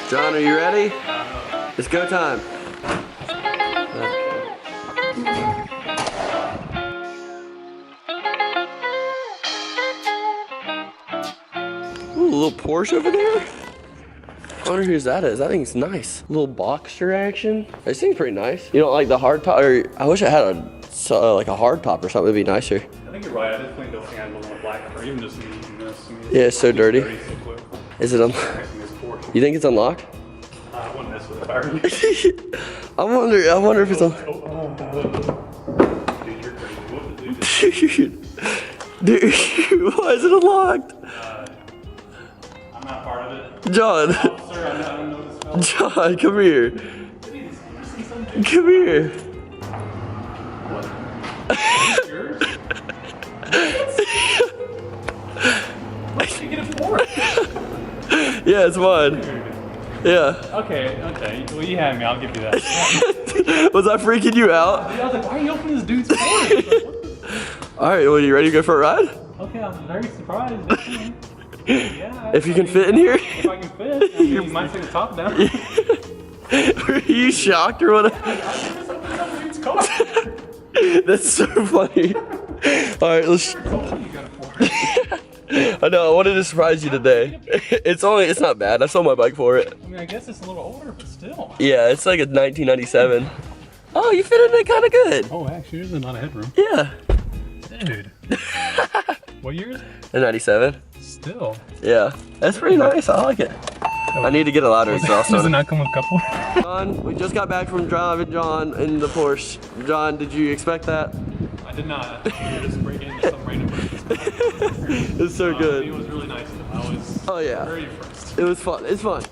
John, are you ready? It's go time. Ooh, a little Porsche over there. I wonder whose that is. I think it's nice. A little Boxster action. This thing's pretty nice. You don't like the hard top? Or I wish I had a like a hard top or something. It'd be nicer. I think you're right. I definitely don't think I'd want black or even just using this. I mean, Yeah, it's so dirty. Is it You think it's unlocked? I wouldn't mess with it if I were you. I wonder if it's on. Dude, you're crazy. Dude, why is it unlocked? I'm not part of it. John. Officer, I don't know this smell. John, come here. Come here. What? Yours? Where did you get it for? Yeah, it's mine. Yeah. Okay. Well, you had me. I'll give you that. Was I freaking you out? I was like, why are you opening this dude's door? Alright, well, you ready to go for a ride? Okay, I'm very surprised. Yeah, If you can fit in here? If I can fit, I mean, you might take the top down. Were you shocked or what? That's so funny. Alright, let's. I know, I wanted to surprise you today. It's not bad. I sold my bike for it. I mean, I guess it's a little older, but still. Yeah, it's like a 1997. Oh, you fit in it kind of good. Oh, actually, there's a lot of headroom. Yeah. Dude. What year is it? A 97. Still. Yeah, that's pretty nice. I like it. I need to get a louder exhaust Does on it it. not come with a couple? John, we just got back from driving John in the Porsche. John, did you expect that? I did not. I just break into some random person. It's so good. It was really nice. I was very impressed. It was fun. It's fun.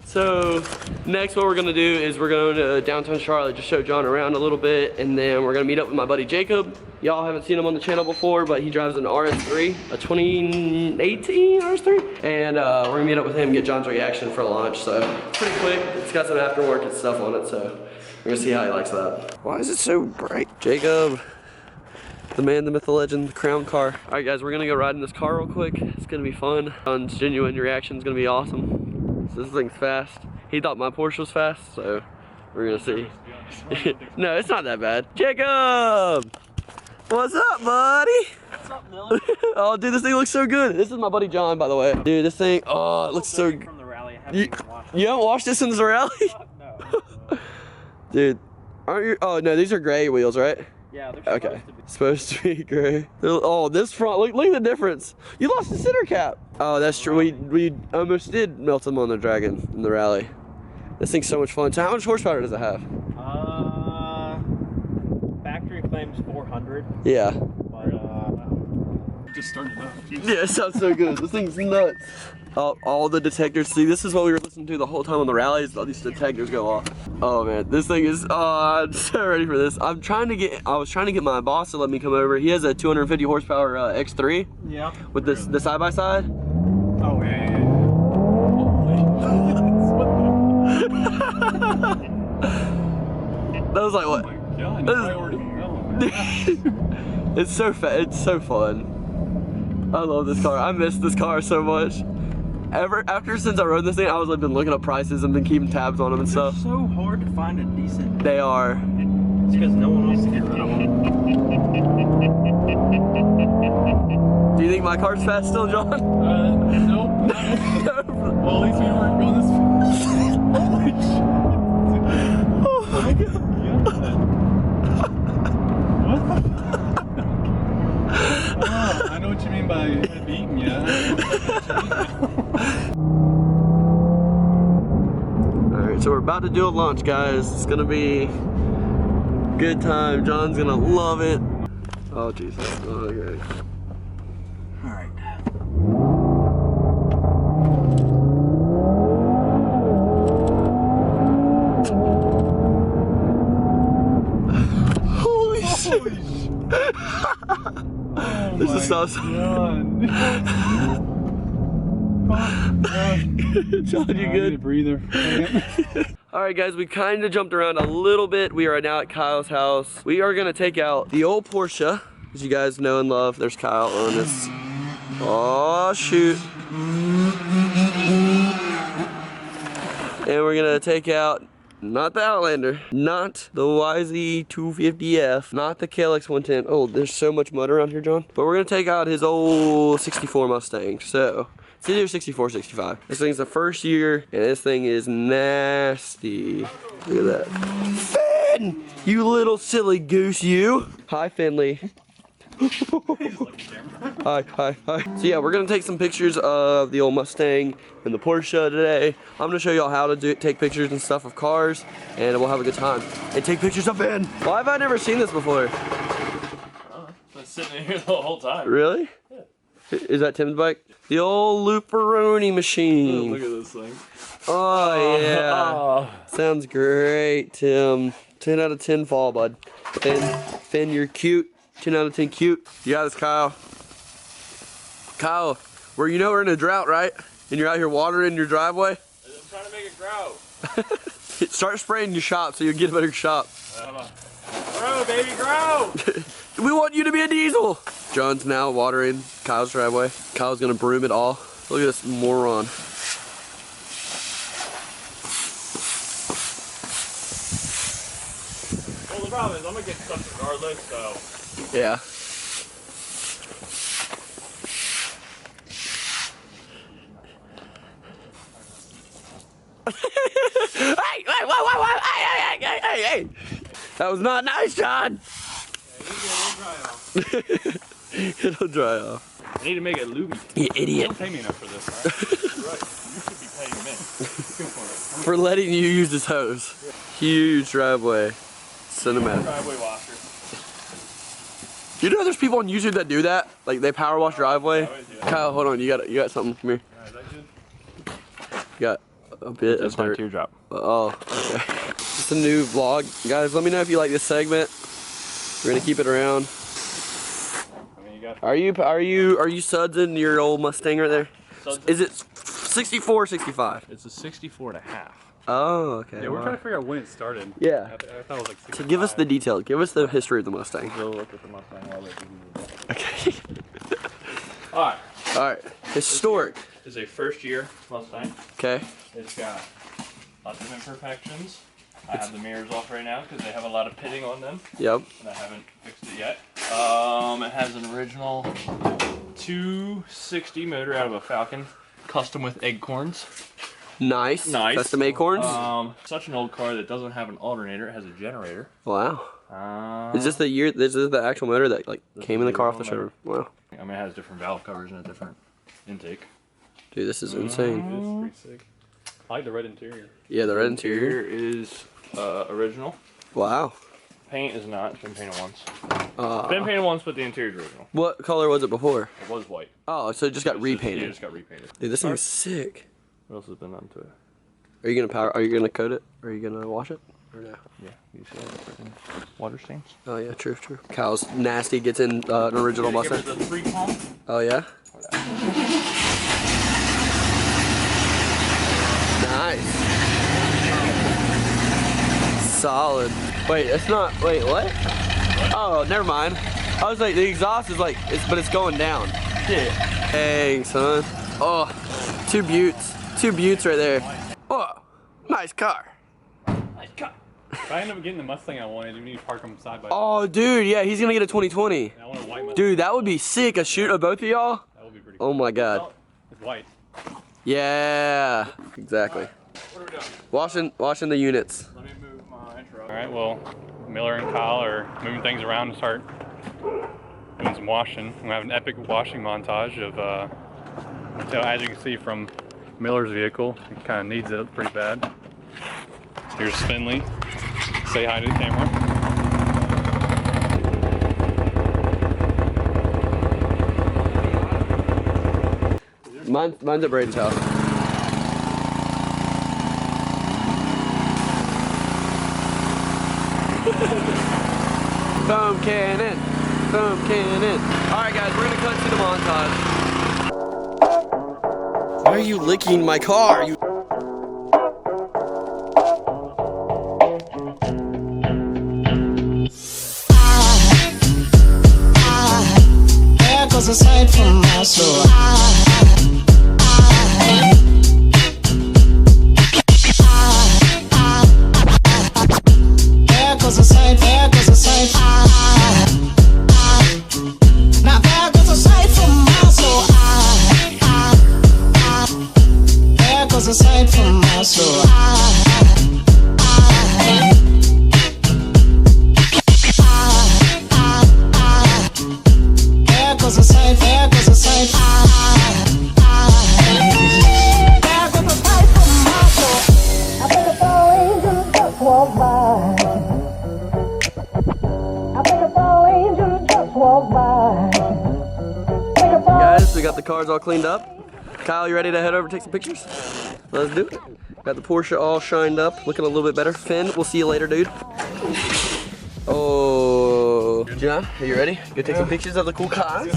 So next what we're gonna do is we're going to downtown Charlotte, just show John around a little bit, and then we're gonna meet up with my buddy Jacob. Y'all haven't seen him on the channel before, but he drives an RS3, a 2018 RS3, and we're gonna meet up with him, get John's reaction for launch. So it's pretty quick. It's got some aftermarket stuff on it, so we're gonna see how he likes that. Why is it so bright? Jacob, the man, the myth, the legend, the crown car. All right, guys, we're gonna go ride in this car real quick. It's gonna be fun. John's genuine reaction is gonna be awesome. So this thing's fast. He thought my Porsche was fast, so we're gonna see. No, it's not that bad. Jacob! What's up, buddy? What's up, Miller? Oh, dude, this thing looks so good. This is my buddy John, by the way. Dude, this thing, oh, it looks so good. From the rally, I haven't even watched it. You haven't watched this since the rally? No. Dude, aren't you? Oh, no, these are gray wheels, right? Yeah, they're Okay, supposed to be gray. Oh, this front, look at the difference. You lost the center cap. Oh, that's true. We almost did melt them on the Dragon in the rally. This thing's so much fun. So how much horsepower does it have? Factory claims 400. Yeah. You just started up. Yeah, it sounds so good. This thing's nuts. All the detectors. See, this is what we were listening to the whole time on the rallies. All these detectors go off. Oh man, this thing is. Oh, I'm so ready for this. I was trying to get my boss to let me come over. He has a 250 horsepower X3. Yeah. With the side by side. Oh yeah. That was like what? Oh my God, you probably already know. It's so it's so fun. I love this car. I miss this car so much. Since I rode this thing, I was like been looking up prices and been keeping tabs on them and stuff. It's so hard to find a decent. They are. It's because no one wants to get rid of them. Do you think my car's fast still, John? Nope. Well, at least we weren't going this fast. Holy shit. Oh my God. What the fuck? Oh, I know what you mean by beating you. Alright, so we're about to do a launch, guys. It's gonna be a good time. John's gonna love it. Oh, Jesus. Okay. Alright. Holy shit. This is so John, you good? A breather. Alright guys, we kind of jumped around a little bit. We are now at Kyle's house. We are gonna take out the old Porsche, as you guys know and love. There's Kyle on this. Oh shoot. And we're gonna take out, not the Outlander, not the YZ250F, not the KLX 110. Oh, there's so much mud around here, John. But we're gonna take out his old 64 Mustang. So, it's either 64 65. This thing's the first year, and this thing is nasty. Look at that. Finn! You little silly goose, you. Hi, Finley. Hi. So yeah, we're gonna take some pictures of the old Mustang and the Porsche today. I'm gonna show y'all how to take pictures and stuff of cars, and we'll have a good time. And take pictures of Ben. Why have I never seen this before? Been sitting in here the whole time. Really? Yeah. Is that Tim's bike? The old Looperoni machine. Oh, look at this thing. Oh yeah. Oh. Sounds great, Tim. 10 out of 10 fall, bud. Finn, you're cute. 10 out of 10 cute. You got this, Kyle. Kyle, you know we're in a drought, right? And you're out here watering your driveway? I'm trying to make it grow. Start spraying your shop so you'll get a better shop. Grow, baby, grow! We want you to be a diesel. John's now watering Kyle's driveway. Kyle's gonna broom it all. Look at this moron. Well, the problem is I'm gonna get stuff regardless, so. Yeah. Hey! That was not nice, John. It'll dry off. I need to make it looby. You idiot. Don't pay me enough for this, right? Right. You should be paying me. For letting you use this hose. Huge driveway. Cinematic. Driveway washer. You know there's people on YouTube that do that? Like they power wash driveway? Yeah. Kyle, hold on, you got something from here. Is that good? You got a bit That's of my dirt. teardrop. Oh, okay. Just a new vlog. Guys, let me know if you like this segment. We're gonna keep it around. I mean, you got. Are you sudsing your old Mustang right there? Suds- Is it 64 or 65? It's a 64 and a half. Oh, okay. Yeah, we're trying to figure out when it started. Yeah. I thought it was like 65. So give us the details. Give us the history of the Mustang. Go look at the Mustang while they Okay. Alright. Alright. Historic. It's a first year Mustang. Okay. It's got lots of imperfections. I have the mirrors off right now because they have a lot of pitting on them. Yep. And I haven't fixed it yet. It has an original 260 motor out of a Falcon, custom with acorns. Nice. Nice. Custom acorns. Such an old car that doesn't have an alternator. It has a generator. Wow. Is this the year? This is the actual motor that like came in the car off the showroom. Wow. I mean, it has different valve covers and a different intake. Dude, this is insane. It's pretty sick. I like the red interior. Yeah, the red interior. is original. Wow. Paint is not. It's been painted once. It's been painted once, but the interior is original. What color was it before? It was white. Oh, so it just got repainted. Yeah, it just got repainted. Dude, this thing is sick. What else has been done to it? Are you gonna coat it? Or are you gonna wash it? Or no? Yeah, you see that freaking water stains? Oh yeah, true. Kyle's nasty gets in an original Give Mustang. it the 3 pump. Oh yeah? Nice. Solid. Wait, it's not, wait, what? Oh, never mind. I was like, the exhaust is like, but it's going down. Yeah. Dang, son. Oh, 2 buttes. 2 buttes right there. Oh, nice car. Nice cut. If I end up getting the Mustang I wanted, we need to park them side by side. Oh, dude, yeah, he's gonna get a 2020. I want a white Mustang. Dude, that would be sick. A shoot of both of y'all. That would be pretty cool. Oh my God. It's white. Yeah, exactly. What are we doing? Washing the units. Let me move my intro. Alright, well, Miller and Kyle are moving things around to start doing some washing. We have an epic washing montage of, so as you can see from Miller's vehicle, it kind of needs it pretty bad. Here's Finley. Say hi to the camera. Mine's at Braden's house. Foam cannon. Alright guys, we're gonna cut to the montage. Why are you licking my car? There goes a sight from my soul. my soul. There goes a sight, there goes a sight. There goes a sight from my soul. I think a fall angel just walked by. I think a fall angel just walked by. Guys, we got the cars all cleaned up. Kyle, you ready to head over and take some pictures? Let's do it. Got the Porsche all shined up, looking a little bit better. Finn, we'll see you later, dude. Oh, John, are you ready? Go take some pictures of the cool cars.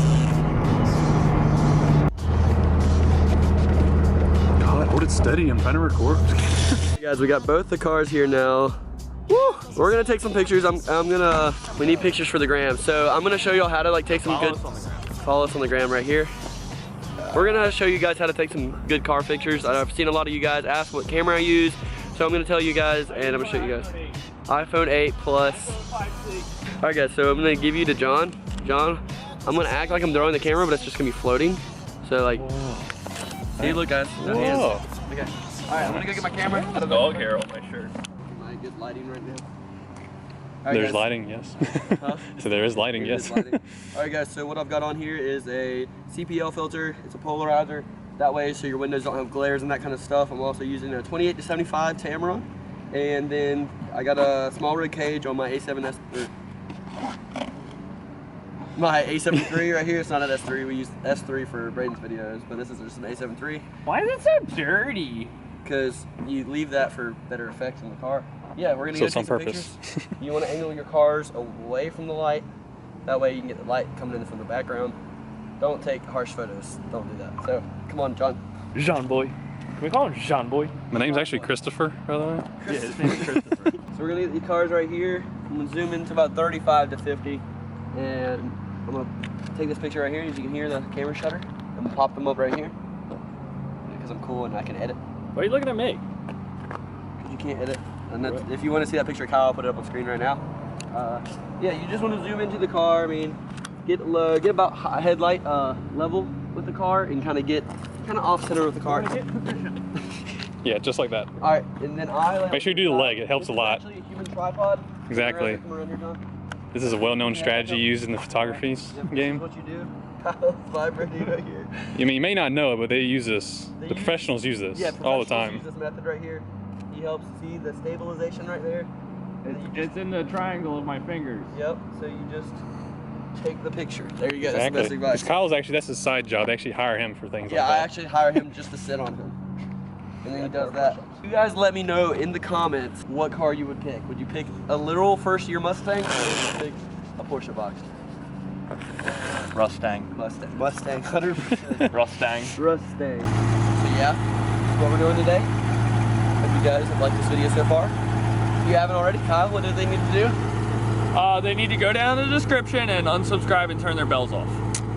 God, hold it steady. I'm trying to record. Hey guys, we got both the cars here now. Woo! We're gonna take some pictures. We need pictures for the gram. So I'm gonna show y'all how to like take some good. Follow us on the gram right here. We're gonna show you guys how to take some good car pictures. I've seen a lot of you guys ask what camera I use, so I'm gonna tell you guys and I'm gonna show you guys. iPhone 8 Plus. Alright guys, so I'm gonna give you to John. John, I'm gonna act like I'm throwing the camera, but it's just gonna be floating. So like, see, look guys, no hands. Okay. Alright, I'm gonna go get my camera. Dog hair on my shirt. Might get lighting right now. There's guys. lighting, yes. Huh? So there is lighting, yes. Alright guys, so what I've got on here is a CPL filter. It's a polarizer. That way so your windows don't have glares and that kind of stuff. I'm also using a 28 to 75 Tamron. And then I got a SmallRig Cage on my A7S, my A7iii right here. It's not an S3, we use S3 for Braden's videos, but this is just an A7iii. Why is it so dirty? Because you leave that for better effects in the car. Yeah, we're gonna So go it's take on some purpose. pictures. You want to angle your cars away from the light. That way you can get the light coming in from the background. Don't take harsh photos. Don't do that. So, come on, John. Jean Boy. Can we call him Jean Boy? My name's actually Christopher, by the way. Yeah, his name is Christopher. So we're gonna get these cars right here. I'm gonna zoom into about 35 to 50. And I'm gonna take this picture right here. As you can hear the camera shutter. I'm gonna pop them up right here. Because I'm cool and I can edit. Why are you looking at me? Because you can't edit. And that's, if you want to see that picture of Kyle, I'll put it up on screen right now. Yeah, you just want to zoom into the car. I mean, get about headlight level with the car and kind of off center with the car. Yeah, just like that. All right, and then Make sure you do the leg. It helps a lot. Actually, a human tripod. Exactly. Come around here, John. This is a well-known strategy used in the photography game. This is what you do. Kyle's vibrating right here. I mean, you may not know it, but they use this. The professionals use this all the time. Use this method right here. He helps see the stabilization right there. It's in the triangle of my fingers. Yep. So you just take the picture. There you go. That's the Exactly. best advice. Because Kyle's actually, that's his side job. They actually hire him for things Yeah, like I that. actually hire him just to sit on him. And then he does that. You guys let me know in the comments what car you would pick. Would you pick a literal first-year Mustang, or would you pick a Porsche box? Mustang. Mustang, 100%. Mustang. So yeah, that's what we're doing today. Hope you guys have liked this video so far. If you haven't already, Kyle, what do they need to do? They need to go down in the description and unsubscribe and turn their bells off.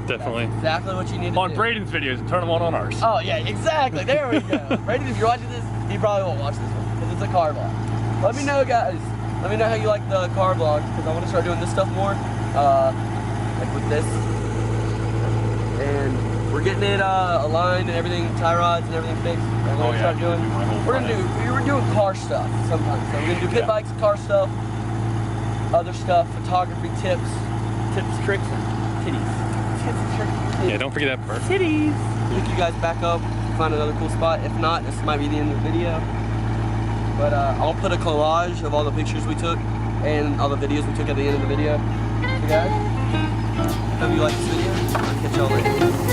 Definitely. Exactly what you need to On do. Braden's videos and turn them on ours. Oh yeah, exactly. There we go. Brayden, if you're watching this, you probably won't watch this one because it's a car vlog. Let me know, guys. Let me know how you like the car vlog because I want to start doing this stuff more, like with this. And we're getting it aligned and everything, tie rods and everything fixed. And we're gonna start doing. We're doing car stuff sometimes. So we're gonna do pit bikes, car stuff, other stuff, photography tips, tricks, and titties. Yeah, don't forget that part. Titties. Pick you guys back up, find another cool spot. If not, this might be the end of the video. But I'll put a collage of all the pictures we took and all the videos we took at the end of the video. So guys, hope you liked this video. I'll catch y'all later.